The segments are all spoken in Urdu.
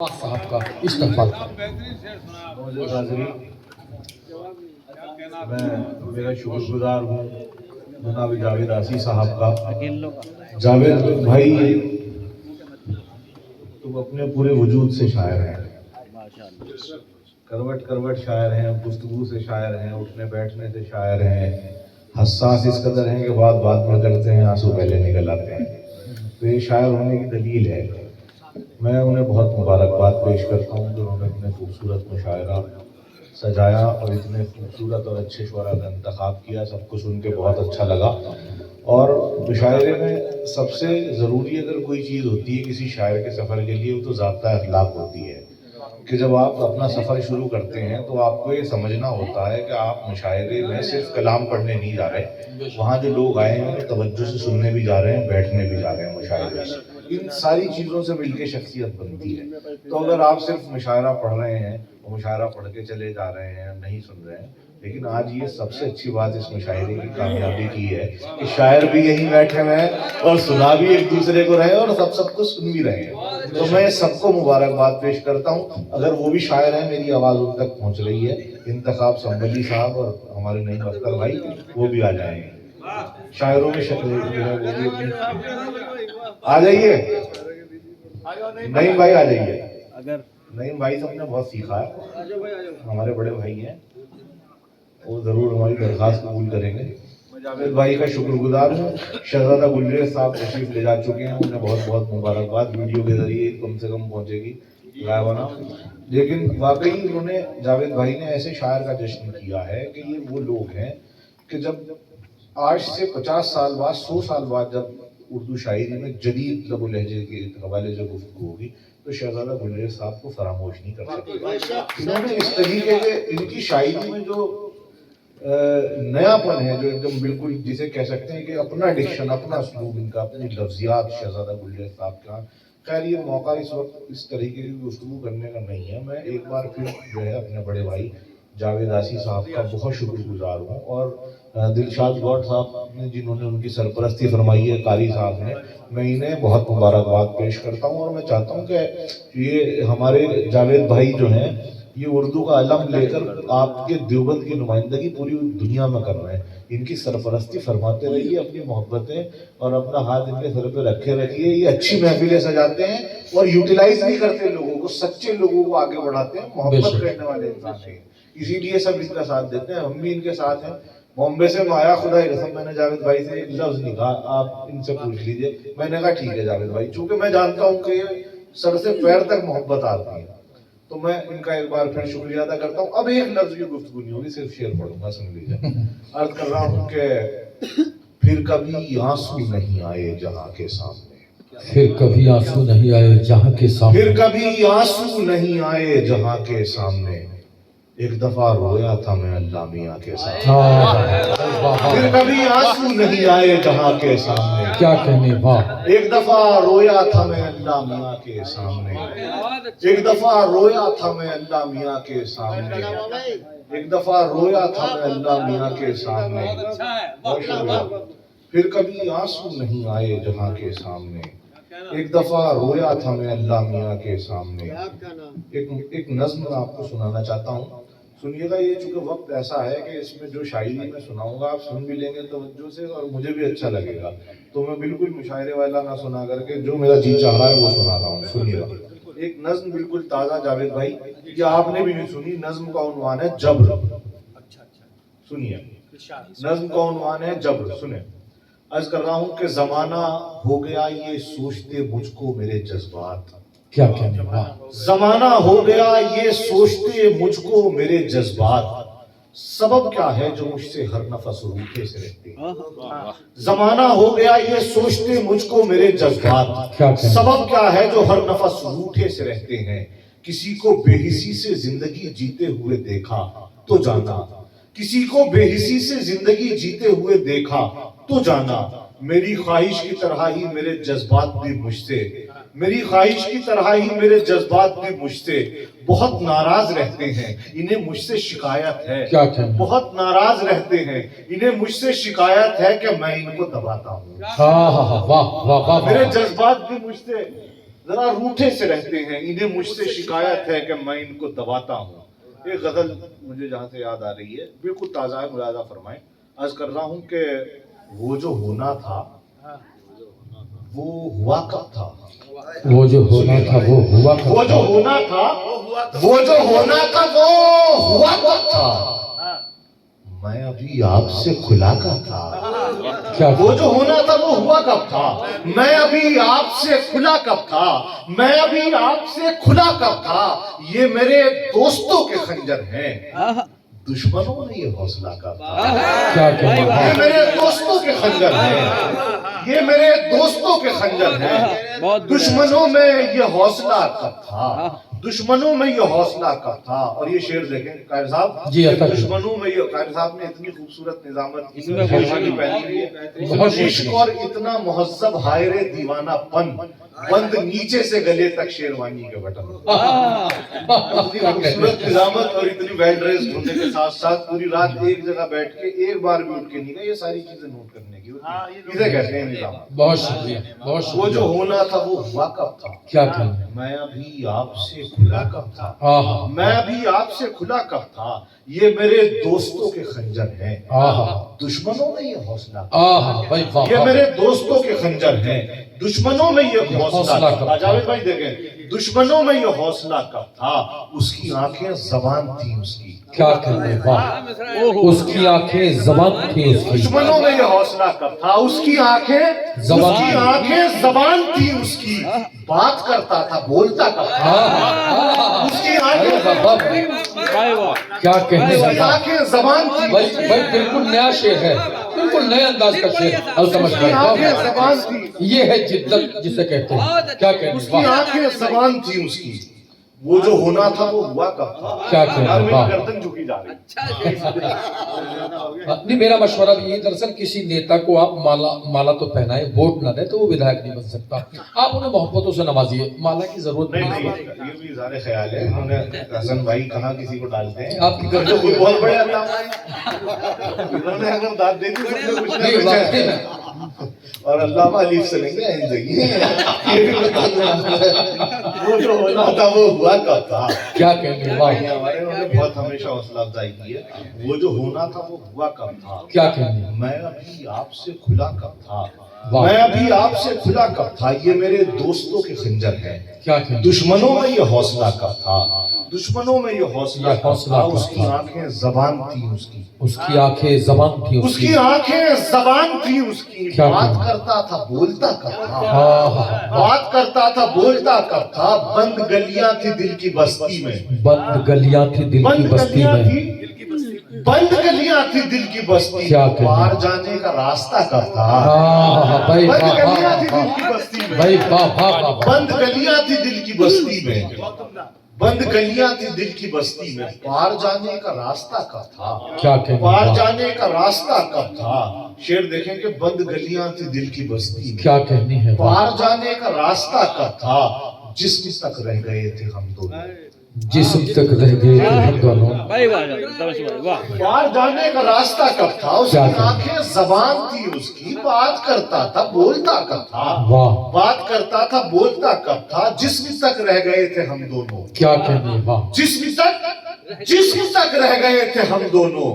صاحب کا استقبال میں میرا شکر گزار ہوں جناب جاوید آسی صاحب کا۔ جاوید بھائی تم اپنے پورے وجود سے شاعر ہیں، کروٹ کروٹ شاعر ہیں، گفتگو سے شاعر ہیں، اٹھنے بیٹھنے سے شاعر ہیں، حساس اس قدر ہیں کہ بات بات میں کرتے ہیں آنسو پہلے نکل آتے ہیں، تو یہ شاعر ہونے کی دلیل ہے۔ میں انہیں بہت مبارکباد پیش کرتا ہوں کہ انہوں نے اتنے خوبصورت مشاعرہ سجایا اور اتنے خوبصورت اور اچھے شعراء کا انتخاب کیا، سب کو سن کے بہت اچھا لگا۔ اور مشاعرے میں سب سے ضروری اگر کوئی چیز ہوتی ہے کسی شاعر کے سفر کے لیے وہ تو ضابطہ اخلاق ہوتی ہے، کہ جب آپ اپنا سفر شروع کرتے ہیں تو آپ کو یہ سمجھنا ہوتا ہے کہ آپ مشاعرے میں صرف کلام پڑھنے نہیں جا رہے، وہاں جو لوگ آئے ہیں انہیں توجہ سے سننے بھی جا رہے ہیں، بیٹھنے بھی جا رہے ہیں مشاعرے سے۔ ان ساری چیزوں سے مل کے شخصیت بنتی ہے۔ تو اگر آپ صرف مشاعرہ پڑھ رہے ہیں، مشاعرہ پڑھ کے چلے جا رہے ہیں، نہیں سن رہے ہیں، لیکن آج یہ سب سے اچھی بات اس مشاعرے کی کامیابی کی ہے کہ شاعر بھی یہیں بیٹھے ہوئے ہیں اور سنا بھی ایک دوسرے کو رہے اور سب کو سن بھی رہے ہیں۔ تو میں سب کو مبارکباد پیش کرتا ہوں۔ اگر وہ بھی شاعر ہیں، میری آواز ان تک پہنچ رہی ہے، انتخاب سنبلی صاحب اور ہمارے نعیم اختر بھائی وہ بھی آ جائیں گے، شاعروں میں شکل جو ہے وہ بھی اپنی آ جائیے۔ نعیم بھائی آ جائیے۔ نعیم بھائی سے ہم نے بہت سیکھا ہے، ہمارے بڑے بھائی ہیں، وہ ضرور ہماری درخواست قبول کریں گے۔ میں جاوید بھائی کا شکر گزار ہوں۔ شہزادہ گلریز صاحب تشریف لے جا چکے ہیں، انہیں بہت بہت مبارکباد، ویڈیو کے ذریعے کم سے کم پہنچے گی غائبانہ، لیکن واقعی انہوں نے جاوید بھائی نے ایسے شاعر کا جشن کیا ہے کہ یہ وہ لوگ ہیں کہ جب آج سے 50 سال بعد 100 سال بعد جب اردو شاعری میں جدید لب و لہجے کے حوالے سے گفتگو ہوگی تو شہزادہ گلریز صاحب کو فراموش نہیں کر سکتے۔ انہوں نے اس طریقے کے ان کی شاعری میں جو نیا پن ہے، جو ایک دم بالکل جسے کہہ سکتے ہیں کہ اپنا ڈکشن، اپنا اسلوب ان کا، اپنی لفظیات شہزادہ گلریز صاحب کا۔ خیر یہ موقع اس وقت اس طریقے کی گفتگو کرنے کا نہیں ہے۔ میں ایک بار پھر جو ہے اپنے بڑے بھائی جاوید آسی صاحب کا بہت شکر گزار ہوں، اور دلشاد گوڈ صاحب نے جنہوں نے ان کی سرپرستی فرمائی ہے، قاری صاحب نے، میں انہیں بہت مبارکباد پیش کرتا ہوں۔ اور میں چاہتا ہوں کہ یہ ہمارے جاوید بھائی جو ہیں یہ اردو کا علم لے کر آپ کے دیوبند کی نمائندگی پوری دنیا میں کر رہے ہیں، ان کی سرپرستی فرماتے رہیے، اپنی محبتیں اور اپنا ہاتھ ان کے سر پہ رکھے رکھیے۔ یہ اچھی محفلیں سجاتے ہیں اور یوٹیلائز بھی کرتے ہیں لوگوں کو، سچے لوگوں کو آگے بڑھاتے ہیں، محبت کرنے والے انسان ہیں، اسی لیے سب ان کا ساتھ دیتے ہیں، ہم بھی ان کے ساتھ ہیں۔ بامبے سے میں آیا، خدا کی قسم میں نے جاوید بھائی سے ایک لفظ نہیں کہا، آپ ان سے پوچھ لیجئے، میں نے کہا ٹھیک ہے جاوید بھائی، چونکہ میں جانتا ہوں کہ یہ سر سے پیر تک محبت آتی ہے، تو میں ان کا ایک بار پھر شکریہ ادا کرتا ہوں۔ اب ایک لفظ کی گفتگو نہیں ہوگی، صرف شعر پڑھوں گا، سن لیجئے۔ عرض کر رہا ہوں کہ پھر کبھی آنسو نہیں آئے جہاں کے سامنے، پھر کبھی آنسو نہیں آئے جہاں کے سامنے، پھر کبھی آنسو نہیں آئے جہاں کے سامنے، ایک دفعہ رویا تھا میں اللہ میاں کے سامنے، پھر کبھی آنسو نہیں آئے جہاں کے سامنے، کیا کہنے واہ، ایک دفعہ رویا تھا میں اللہ میاں کے سامنے، ایک دفعہ رویا تھا میں اللہ میاں کے سامنے، ایک دفعہ رویا تھا میں اللہ میاں کے سامنے، بہت شکریہ۔ پھر کبھی آنسو نہیں آئے جہاں کے سامنے، ایک دفعہ رویا تھا میں اللہ میاں کے سامنے۔ ایک نظم میں آپ کو سنانا چاہتا ہوں، سنیے گا۔ یہ چونکہ وقت ایسا ہے کہ اس میں جو شاعری میں سناؤں گا آپ سن بھی لیں گے توجہ سے اور مجھے بھی اچھا لگے گا، تو میں بالکل مشاعرے والا نہ سنا کر کے جو میرا جی چاہ رہا ہے وہ سنا رہا ہوں، سنیے گا۔ ایک نظم بالکل تازہ جاوید بھائی، یہ آپ نے بھی نہیں سنی، نظم کا عنوان ہے جبر۔ سنیے، نظم کا عنوان ہے جبر، سنیں۔ عرض کر رہا ہوں کہ زمانہ ہو گیا یہ سوچتے مجھ کو میرے جذبات، کیا کہنے واہ، زمانہ ہو گیا یہ سوچتے مجھ کو میرے جذبات، سبب کیا ہے جو مجھ سے ہر نفس روٹھے سے رہتے ہیں، زمانہ ہو گیا یہ سوچتے مجھ کو میرے جذبات، سبب کیا ہے جو ہر نفس روٹھے سے رہتے ہیں، کسی کو بے حسی سے زندگی جیتے ہوئے دیکھا تو جانا، کسی کو بے حسی سے زندگی جیتے ہوئے دیکھا تو جانا، میری خواہش کی طرح ہی میرے جذبات بھی مجھ سے، میری خواہش کی طرح ہی میرے جذبات بھی مجھ سے بہت ناراض رہتے ہیں، انہیں مجھ سے شکایت ہے، بہت ناراض رہتے ہیں، انہیں مجھ سے شکایت ہے کہ میں ان کو دباتا ہوں، واہ واہ واہ، میرے جذبات بھی مجھ سے ذرا روٹھے سے رہتے ہیں، انہیں مجھ سے شکایت ہے کہ میں ان کو دباتا ہوں. ایک غزل مجھے جہاں سے یاد آ رہی ہے، بالکل تازہ ہے، ملاحظہ فرمائیں. عرض کر رہا ہوں کہ وہ جو ہونا تھا وہ ہوا کب تھا؟ وہ جو ہونا تھا وہ ہوا وہ کرتا جو ہونا تھا وہ جو ہونا تھا وہ ہوا کب تھا؟ میں ابھی آپ سے کھلا کب تھا. کیا وہ جو ہونا تھا وہ ہوا کب تھا؟ میں ابھی آپ سے کھلا کب تھا؟ میں ابھی آپ سے کھلا کب تھا؟ یہ میرے دوستوں کے خنجر ہیں، دشمنوں نے یہ حوصلہ کب تھا؟ کیا کہنا یہ ہے میرے دوستوں کے خنجر ہیں، یہ میرے دوستوں کے خنجر ہیں، دشمنوں میں یہ حوصلہ کب تھا؟ دشمنوں میں یہ حوصلہ کب تھا؟ اور یہ شعر دیکھیں قائد صاحب، جی عطا کریں. دشمنوں میں یہ قائد صاحب نے اتنی خوبصورت نظامت اس میں شیرشانی پہنی ہوئی ہے. بہت عشق اور اتنا مہذب ہائرے دیوانہ پن، بند نیچے سے گلے تک شیروانی کے بٹن. اتنی خوبصورت نظامت اور اتنی ویل ڈریسڈ ہونے کے ساتھ ساتھ پوری رات ایک جگہ بیٹھ کے ایک بار بھی اٹھ کے نہیں گئے. یہ ساری چیزیں نوٹ کرنے کی ہوتی ہیں، اسے کہتے ہیں نظامت. بہت شکریہ بہت وہ جو شکریہ. ہونا تھا وہ ہوا کب تھا؟ کیا کہنا ہے میں ابھی آپ سے کھلا کب تھا؟ آہا میں ابھی آپ سے کھلا کب تھا؟ یہ میرے دوستوں کے خنجر ہیں، آہا دشمنوں میں یہ حوصلہ. آہا بھائی واہ یہ واہ. میرے دوستوں کے خنجر ہیں، دشمنوں میں یہ حوصلہ کب تھا؟ جاوید بھائی دیکھیں، دشمنوں میں یہ حوصلہ کب تھا؟ اس کی آنکھیں زبان تھی اس کی. کیا کہنا ہے واہ. اس کی آنکھیں زبان تھی اس کی. دشمنوں میں یہ حوصلہ کب تھا؟ اس کی آنکھیں زبان تھی اس کی. بات کرتا تھا بولتا کب تھا؟ اس کی آنکھیں کیا کہنے اس کی لگا آنکھیں زبان تھی بھائی بھائی بالکل نیا شعر ہے، بالکل نئے انداز کا شعر. التمش اس کی بھائی واہ آنکھیں واہ. زبان تھی. یہ ہے جدت جسے کہتے ہیں. کیا اس کہنے کی واہ. آنکھیں زبان تھی اس کی. وہ جو ہونا تھا وہ ہوا کب تھا؟ کیا کہنا یار میری واہ. گردن جھکی جا رہی. نہیں میرا مشورہ بھی یہ دراصل کسی نیتا کو آپ مالا تو پہنائے، ووٹ نہ دیں تو وہ ودھائک نہیں بن سکتا. آپ انہیں محبتوں سے نوازیے، مالا کی ضرورت نہیں نہیں ہے. نہیں، یہ بھی اظہار خیال ہے. انہوں نے حسن بھائی کہاں کسی کو ڈالتے ہیں. آپ کی تو گردن کوئی بہت بڑے علامہ ہیں. انہوں نے اگر داد دے دی تو کچھ نہ نہیں کچھ واقعی ہے. اور علامہ علیف سے نہیں ہے زندگی. یہ بھی بتانا وہ جو ہونا تھا وہ ہوا کب تھا؟ کیا کہنے واہ. ہمارے انہوں نے بہت ہمیشہ حوصلہ افزائی کی ہے. وہ جو ہونا تھا وہ ہوا کب تھا؟ کیا کہنے میں ابھی آپ سے کھلا کب تھا؟ واہ. میں ابھی آپ سے کھلا کب تھا؟ یہ میرے دوستوں کے خنجر ہیں، کیا کہنے دشمنوں میں یہ حوصلہ کب تھا؟ دشمنوں میں یہ حوصلہ یہ کب حوصلہ تھا؟ کب اس کی تھا؟ آنکھیں زبان تھی اس کی. اس کی آنکھیں زبان تھی اس کی آنکھیں زبان تھی اس کی. کیا بات کہنا؟ کرتا تھا بولتا کب تھا؟ آہا. بات کرتا تھا بولتا کب تھا؟ بند گلیاں تھی دل کی بستی میں. بند گلیاں تھی دل کی بند بستی گلیاں میں. تھی بند گلیاں تھی دل کی بستی. کیا کہنا؟ پار جانے کا راستہ کب تھا؟ آہا بھائی بند واہ گلیاں واہ تھی دل کی واہ. بستی میں. بھائی واہ واہ واہ واہ. بند گلیاں تھی دل کی بستی میں. بند گلیاں تھی دل کی بستی میں. پار جانے کا راستہ کب تھا؟ کیا کہنے پار واہ. جانے کا راستہ کب تھا؟ شعر دیکھیں کہ بند گلیاں تھی دل کی بستی میں. کیا کہنی ہے واہ. پار جانے کا راستہ کب تھا؟ جسم تک رہ گئے تھے ہم دونوں. جسم تک رہ گئے تھے ہم دونوں. پار جانے کا راستہ کب تھا؟ اس کی کیا کہنا؟ آنکھیں زبان تھی اس کی. بات کرتا تھا بولتا کب تھا؟ واہ. بات کرتا تھا بولتا کب تھا؟ جسم تک رہ گئے تھے ہم دونوں. کیا کہنی واہ. جسم تک رہ گئے تھے ہم دونوں.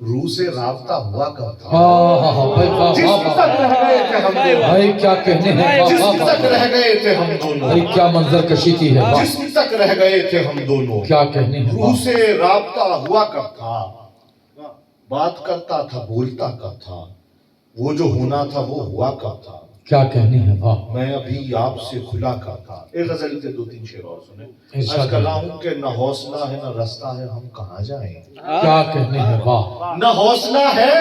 روح سے رابطہ ہوا کب تھا؟ آہا بھائی واہ واہ جسم واہ. تک رہ گئے تھے ہم دونوں. بھائی کیا کہنے ہیں واہ جسم واہ تک واہ. رہ گئے تھے ہم دونوں. بھائی کیا منظر کشی کی ہے واہ. جسم تک رہ گئے تھے ہم دونوں. کیا کہنے ہیں روح واہ. سے رابطہ ہوا کب تھا؟ بات کرتا تھا بولتا کب تھا؟ وہ جو ہونا تھا وہ ہوا کب تھا؟ کیا کہنے ہیں واہ. میں ابھی آپ سے کھلا کب تھا؟ ایک غزل کے دو تین شعر اور سنیں. ارشاد عرض کر رہا ہوں کہ نہ حوصلہ ہے نہ رستہ ہے ہم کہاں جائیں. کیا کہنے ہیں واہ. نہ حوصلہ ہے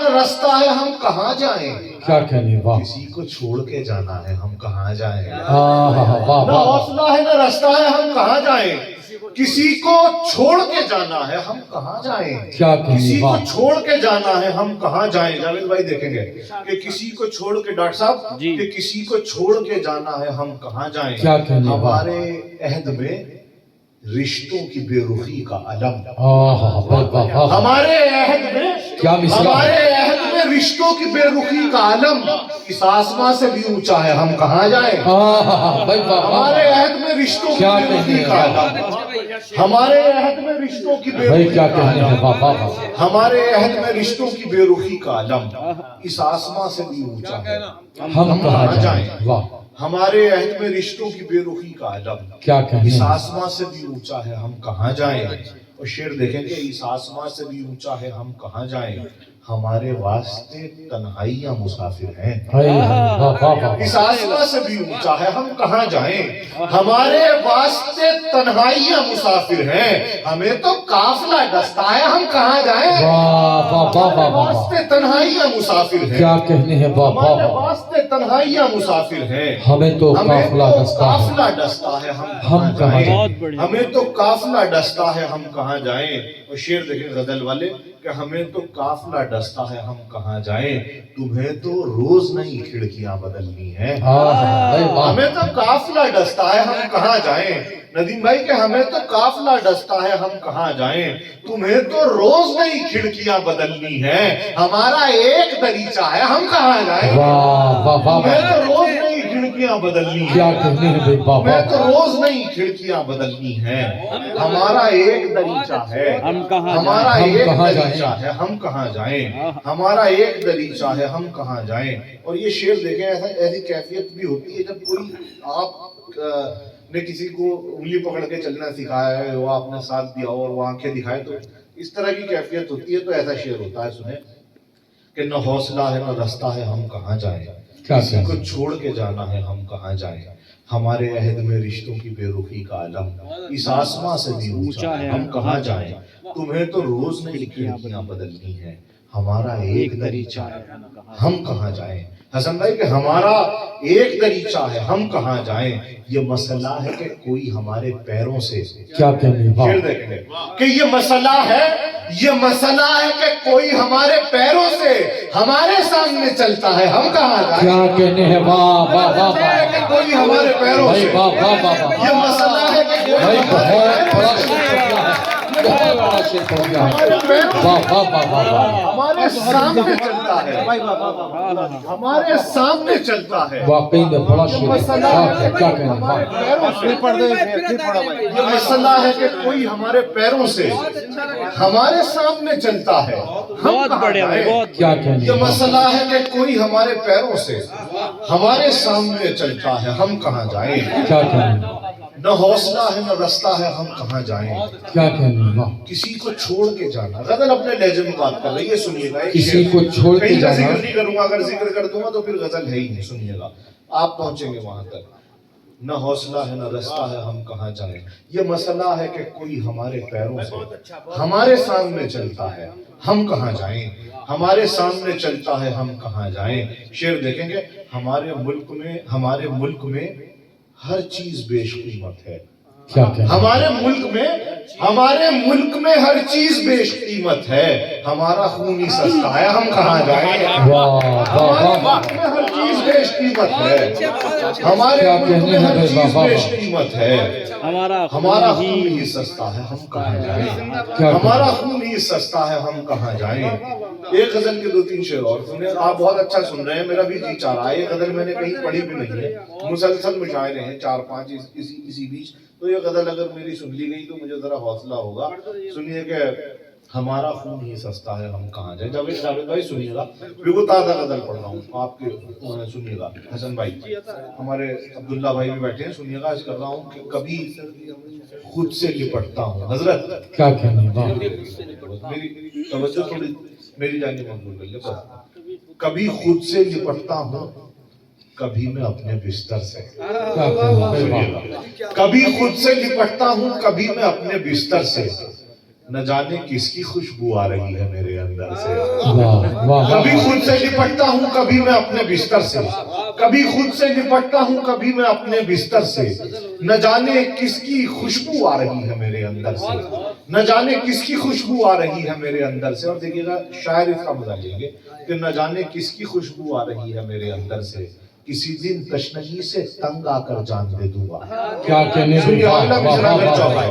نہ رستہ ہے ہم کہاں جائیں. کیا کہنے واہ. کسی کو چھوڑ کے جانا ہے ہم کہاں جائیں. آہا واہ نہ واہ. حوصلہ ہے نہ رستہ ہے ہم کہاں جائیں. کسی کو چھوڑ کے جانا ہے ہم کہاں جائیں. کیا کہنے کسی کو واہ. چھوڑ کے جانا ہے ہم کہاں جائیں. جاوید بھائی دیکھیں گے کہ کسی کو چھوڑ کے ڈاکٹر صاحب کہ کسی کو چھوڑ کے جانا ہے ہم کہاں جائیں. کیا کہنے واہ. ہمارے عہد میں رشتوں کی بے رخی کا علم. آہا بھائی واہ واہ. ہمارے عہد میں کیا مثال. ہمارے عہد میں میں رشتوں کی بے رخی کا عالم اس آسمان سے بھی اونچا ہے، ہم کہاں جائیں؟ بھائی ہمارے عہد میں رشتوں کی بے رخی کا عالم، ہمارے عہد میں رشتوں کی بے بھائی رخی کیا کا کہنے ہیں عالم، بابا، ہمارے عہد میں رشتوں کی بے رخی کا عالم اس آسمان سے بھی اونچا ہے، ہم کہاں جائیں؟ واہ ہمارے عہد میں رشتوں کی بے رخی کا عالم کیا کہنے اس ہیں؟ آسمان سے بھی اونچا ہے، ہم کہاں جائیں؟ اور شعر دیکھیں گے، اس آسمان سے بھی اونچا ہے، ہم کہاں جائیں؟ ہمارے واسطے تنہائیاں مسافر ہیں۔ اس آسمان سے بھی اونچا ہے، ہم کہاں جائیں؟ ہمارے واسطے تنہائیاں مسافر ہیں، ہمیں تو قافلہ ڈستا ہے، ہم کہاں جائیں؟ ہمارے واسطے تنہائیاں مسافر ہیں، کیا کہنے ہیں ہمارے بابا، واسطے تنہائیاں مسافر ہیں، ہمیں تو قافلہ ڈستا ہے، قافلہ ڈستا ہے، ہم کہاں جائیں؟ ہمیں تو قافلہ ڈستا ہے، ہم کہاں جائیں؟ اور شعر دیکھیں غزل والے کہ ہمیں تو قافلہ ڈستا ہے، ہم کہاں جائیں؟ تمہیں تو روز نئی کھڑکیاں بدلنی ہیں۔ ہمیں تو قافلہ ڈستا ہے، ہم کہاں جائیں؟ ندیم بھائی کہ ہمیں تو قافلہ ڈستا ہے، ہم کہاں جائیں؟ تمہیں تو روز نئی کھڑکیاں بدلنی ہیں، ہمارا ایک دریچہ ہے، ہم کہاں جائیں؟ تمہیں تو روز نئی کھڑکیاں بدلنی کیا ہیں، کہنے ہیں بھائی بابا، ہمیں تو روز نئی کھڑکیاں بدلنی ہیں، ہمارا ایک دریچہ ہے، ہمارا ایک دریچہ ہے، ہم کہاں جائیں؟ ہمارا ایک دریچہ ہے، ہم کہاں جائیں؟ اور یہ شعر دیکھیں، ایسی کیفیت بھی ہوتی ہے جب کوئی آپ نے کسی کو انگلی پکڑ کے چلنا سکھایا ہے، وہ آپ نے ساتھ دیا اور وہ آنکھیں دکھائے، تو اس طرح کی کیفیت ہوتی ہے۔ تو ایسا شعر ہوتا ہے، سنیں کہ نہ حوصلہ ہے نہ رستہ ہے، ہم کہاں جائیں؟ کسی کو چھوڑ کے جانا ہے، ہم کہاں جائیں؟ ہمارے عہد میں رشتوں کی بے رخی کا عالم اس آسمان سے بھی اونچا ہے، ہم کہاں جائیں؟ تمہیں تو روز نئی کھڑکیاں بدلنی ہیں، ہمارا ایک دریچہ ہے، ہم کہاں جائیں؟ حسن بھائی کہ ہمارا ایک دریچہ ہے، ہم کہاں جائیں؟ یہ مسئلہ ہے کہ کوئی ہمارے پیروں سے، کیا کہنے ہیں شعر دیکھیں گے کہ یہ مسئلہ ہے کہ کوئی ہمارے پیروں سے ہمارے سامنے چلتا ہے، ہم کہاں جائیں؟ کیا کہنے ہیں، واہ واہ واہ واہ، کہ کوئی ہمارے پیروں بھائی سے، واہ واہ واہ واہ، یہ مسئلہ ہے کہ کوئی بھائی ہمارے بہت بڑا پیروں شعر سے، پڑھا ہے، بہت بڑا شعر پڑھ گیا ہے، واہ واہ واہ واہ واہ، ہمارے سامنے چلتا ہے، ہمارے سامنے چلتا ہے، واقعی میں بڑا شعر مسئلہ ہے، ہے کیا کہ کہنے ہیں، ہمارے واہ، پیروں سے، یہ مسئلہ ہے کہ کوئی ہمارے پیروں سے ہمارے سامنے چلتا ہے، ہم کہاں جائیں؟ کیا کہنے ہیں، یہ مسئلہ ہے کہ کوئی ہمارے پیروں سے ہمارے سامنے چلتا ہے، ہم کہاں جائیں؟ کیا کہنے ہیں، نہ حوصلہ ہے نہ رستہ ہے، ہم کہاں جائیں؟ کیا کہنے ہیں، واہ، کسی کو چھوڑ کے جانا، غزل اپنے لہجے میں بات کر رہی ہے، سنیے گا، کسی کو چھوڑ کے کہیں کا جانا، ذکر نہیں کروں گا، اگر ذکر کر دوں گا تو پھر غزل ہے ہی نہیں، سنیے گا، آپ پہنچیں گے وہاں تک۔ نہ حوصلہ ہے نہ رستہ ہے، ہم کہاں جائیں؟ یہ مسئلہ ہے کہ کوئی ہمارے پیروں سے ہمارے سامنے چلتا ہے، ہم کہاں جائیں؟ ہمارے سامنے چلتا ہے، ہم کہاں جائیں؟ شعر دیکھیں گے، ہمارے ملک میں ہر چیز بیش قیمت ہے، کیا کہنے ہیں، ہمارے ملک میں ہر چیز بیش قیمت ہے، ہمارا خون ہی سستا ہے، ہم کہاں جائیں؟ ہمارے ملک میں ہر چیز بیش قیمت ہے، ہمارے ملک میں ہر چیز بیش قیمت ہے، ہمارا خون ہی سستا ہے، ہم کہاں جائیں؟ ہمارا خون ہی سستا ہے، ہم کہاں جائیں؟ ایک غزل کے 2-3 شعر اور سنیں، آپ بہت اچھا سن رہے ہیں، میرا بھی جی چاہ رہا ہے، یہ غزل میں نے کہیں پڑھی بھی نہیں ہے، مسلسل مشاعرے ہیں 4-5 اسی بیچ، تو یہ غزل اگر میری سن لی گئی تو مجھے ذرا حوصلہ ہوگا۔ سنیے کہ ہمارا خون ہی سستا ہے، ہم کہاں جائیں؟ جاوید بھائی سنیے گا، بالکل تازہ غزل پڑھ رہا ہوں، آپ کے سنیے گا، حسن بھائی، ہمارے عبداللہ بھائی بھی بیٹھے ہیں، سنیے گا، عرض کر رہا ہوں کہ کبھی خود سے لپٹتا ہوں، حضرت کیا کہنے ہیں، واہ، میری توجہ تھوڑی میری جانب منظور کر لے، بس کبھی خود سے لپٹتا ہوں، کبھی میں اپنے بستر سے، کیا کہنے ہیں، واہ، کبھی خود سے لپٹتا ہوں، کبھی میں اپنے بستر سے، نہ جانے کس کی خوشبو آ رہی ہے میرے اندر سے، واہ واہ، کبھی خود سے لپٹتا ہوں، کبھی میں اپنے بستر سے، کبھی خود سے لپٹتا ہوں، کبھی میں اپنے بستر سے، نہ جانے کس کی خوشبو آ رہی ہے میرے اندر سے، نہ جانے کس کی خوشبو آ رہی ہے میرے اندر سے۔ اور دیکھیے گا شاعر اس کا مزہ لیں گے کہ نہ جانے کس کی خوشبو آ رہی ہے میرے اندر سے، کسی دن تشنگی سے تنگ آ کر جان دے دوں گا۔ کیا کہنے ہیں، واہ واہ واہ واہ،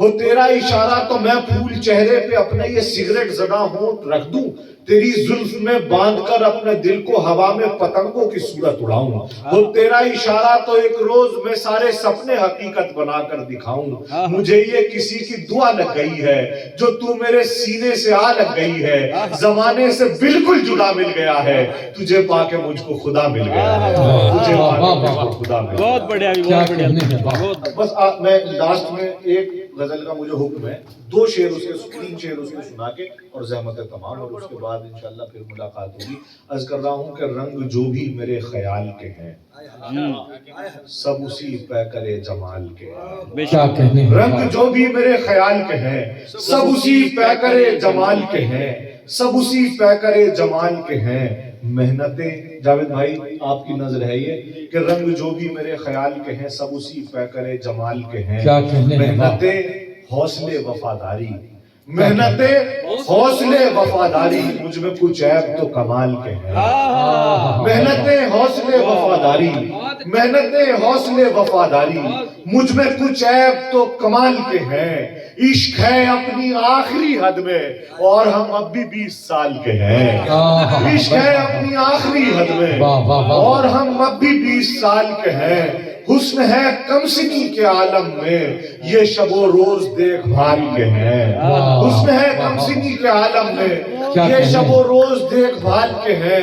ہو تیرا اشارہ تو میں پھول چہرے پہ اپنے یہ سگریٹ زدہ ہونٹ رکھ دوں، تیری زلف میں باندھ کر اپنے دل کو ہوا میں پتنگوں کی صورت اڑاؤں، ہو تیرا اشارہ تو ایک روز میں سارے سپنے حقیقت بنا کر دکھاؤں، مجھے یہ کسی کی دعا لگ گئی ہے جو تو میرے سینے سے آ لگ گئی ہے، زمانے سے بالکل جدا مل گیا ہے، تجھے پا کے مجھ کو خدا مل گیا ہے، تجھے پا کے مجھ کو خدا مل گیا ہے۔ بہت بڑھیا بہت بڑھیا بس میں لاسٹ میں ایک غزل کا مجھے حکم ہے، 2 شعر اس کے 3 شعر اس کے سنا کے اور زحمت تمام، اور اس کے بعد انشاءاللہ پھر ملاقات ہوگی۔ عرض کر رہا ہوں کہ رنگ جو بھی میرے خیال کے ہیں سب اسی پیکرے جمال کے ہیں، کیا کہنے ہیں، رنگ جو بھی میرے خیال کے ہیں سب اسی پیکرے جمال کے ہیں، سب اسی پیکرے جمال کے ہیں، محنتیں جاوید بھائی آپ کی نظر ہے یہ کہ رنگ جو بھی میرے خیال کے ہیں سب اسی پیکرے جمال کے ہیں، کیا کہنے ہیں، محنتیں حوصلے وفاداری، محنتیں حوصلے وفاداری، مجھ میں کچھ عیب تو کمال کے ہیں، محنتیں حوصلے وفاداری، محنتیں حوصلے وفاداری، مجھ میں کچھ عیب تو کمال کے ہیں، عشق ہے اپنی آخری حد میں اور ہم اب بھی 20 سال کے ہیں، عشق ہے اپنی آخری حد میں اور ہم اب بھی 20 سال کے ہیں، حسن ہے کم سنی کے عالم میں یہ شب و روز دیکھ بھال کے ہیں، حسن ہے کم سنی کے عالم میں یہ شب و روز دیکھ بھال کے ہیں،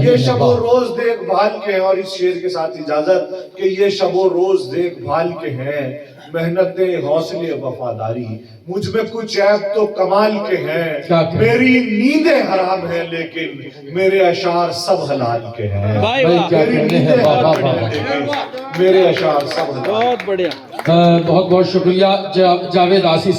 یہ شب و روز دیکھ بھال کے ہیں، اور اس شعر کے ساتھ اجازت کہ یہ شب و روز دیکھ بھال کے ہیں، محنتیں حوصلے وفاداری، مجھ میں کچھ عیب تو کمال کے ہیں، میری نیندیں حرام ہیں لیکن میرے اشعار سب حلال کے ہیں، میری نیندیں حرام ہیں لیکن میرے اشعار سب حلال کے ہیں۔ بہت بڑھیا بہت بہت شکریہ جاوید آسی